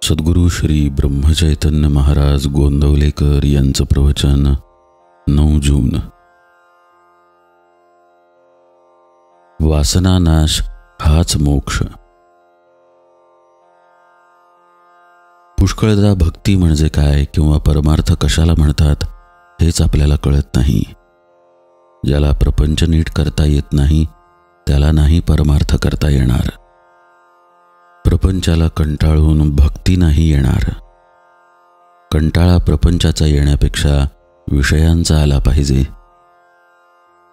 सद्गुरु श्री ब्रह्मचैतन्य महाराज गोंदवलेकर यांचं प्रवचन 9 जून। वासना नाश हाच मोक्ष। पुष्कळदा भक्ती म्हणजे काय किंवा परमार्थ कशाला म्हणतात हेच आपल्याला कळत नाही। ज्याला प्रपंच नीट करता येत नाही त्याला नाही परमार्थ करता येणार। प्रपंचाला कंटाळून भक्ती नाही येणार। कंटाळा प्रपंचाचा येण्यापेक्षा विषयांचा आला पाहिजे।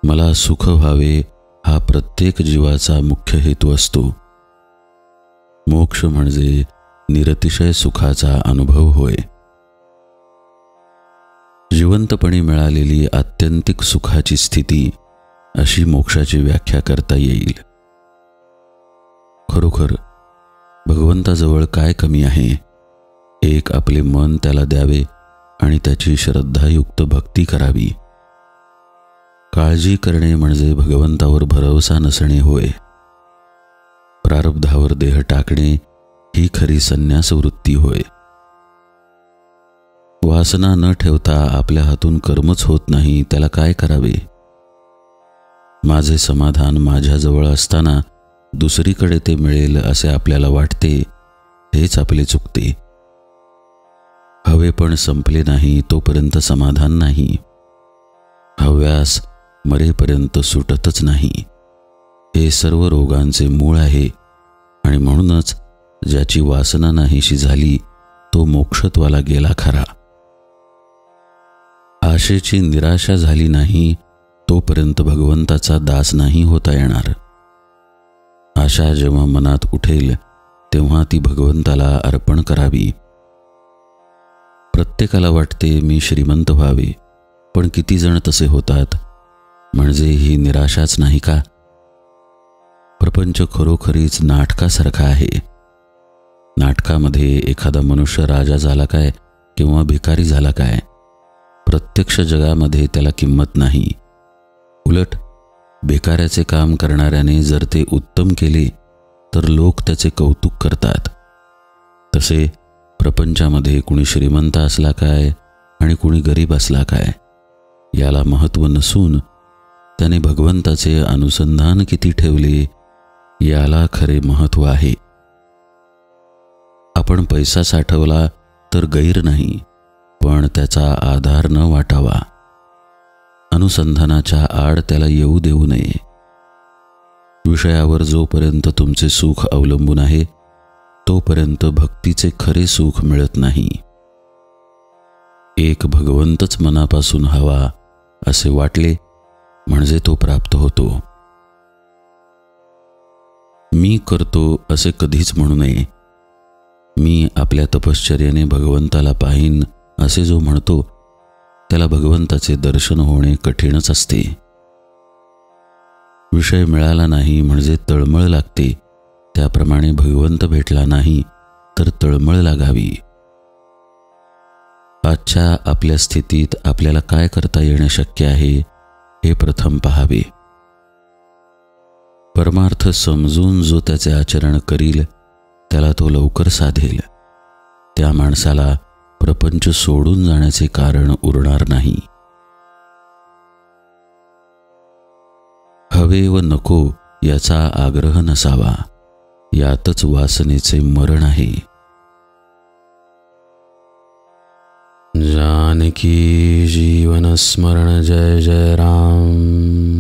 मला सुख व्हावे हा प्रत्येक जीवाचा मुख्य हेतू असतो। मोक्ष म्हणजे निरतिशय सुखाचा अनुभव होय। जिवंतपणी मिळालेली आत्यंतिक सुखाची स्थिती अशी मोक्षाची व्याख्या करता येईल। खरोखर भगवंताजवळ काय कमी आहे? एक आपले मन त्याला द्यावे आणि त्याची श्रद्धायुक्त भक्ती करावी। काळजी करणे म्हणजे भगवंतावर भरवसा नसणे होय। प्रारब्धावर देह टाकणे ही खरी संन्यास वृत्ती होय। वासना न ठेवता आपल्या हातून कर्मच होत नाही त्याला काय करावे? माझे समाधान माझ्याजवळ असताना दुसरीकडे ते मिळेल असे आपल्याला वाटते, हेच आपले चुकते। हवे पण संपले नाही तोपर्यंत समाधान नाही। हव्यास मरेपर्यंत सुटतच नाही। हे सर्व रोगांचे मूळ आहे आणि म्हणूनच ज्याची वासना नाहीशी झाली तो मोक्षत्वाला गेला खरा। आशेची निराशा झाली नाही तोपर्यंत भगवंताचा दास नाही होता येणार। आशा जेव्हा मनात उठेल तेव्हा ती भगवंताला अर्पण करावी। प्रत्येकाला वाटते मी श्रीमंत व्हावे, पण किती जण तसे होतात? म्हणजे ही निराशाच नाही का? प्रपंच खरोखरीच नाटकासारखा आहे। नाटकामध्ये एखादा मनुष्य राजा झाला काय किंवा भिकारी झाला काय? प्रत्यक्ष जगामध्ये त्याला किंमत नाही। उलट भिकाऱ्याचे काम करणाऱ्याने जर ते उत्तम केले तर लोक त्याचे कौतुक करतात। तसे प्रपंचामध्ये कुणी श्रीमंत असला काय आणि कुणी गरीब असला काय याला महत्त्व नसून त्याने भगवंताचे अनुसंधान किती ठेवले याला खरे महत्त्व आहे। आपण पैसा साठवला तर गैर नाही, पण त्याचा आधार न वाटावा। अनुसंधानाच्या आड त्याला येऊ देऊ नये। विषयावर जोपर्यंत तुमचे सुख अवलंबून आहे तोपर्यंत भक्तीचे खरे सुख मिळत नाही। एक भगवंतच मनापासून हवा असे वाटले म्हणजे तो प्राप्त होतो। मी करतो असे कधीच म्हणू नये। मी आपल्या तपश्चर्याने भगवंताला पाहीन असे जो म्हणतो त्याला भगवंताचे दर्शन होणे कठीणच असते। विषय मिळाला नाही म्हणजे तळमळ लागते, त्याप्रमाणे भगवंत भेटला नाही तर तळमळ लागावी। आजच्या आपल्या स्थितीत आपल्याला काय करता येणे शक्य आहे हे प्रथम पहावे। परमार्थ समजून जो त्याचे आचरण करील त्याला तो लवकर साधेल। त्या माणसाला प्रपंच सोडून जाण्याचे कारण उरणार नाही। हवे व नको याचा आग्रह नसावा, यातच वासनेचे मरण आहे। जानकी जीवन स्मरण जय जय राम।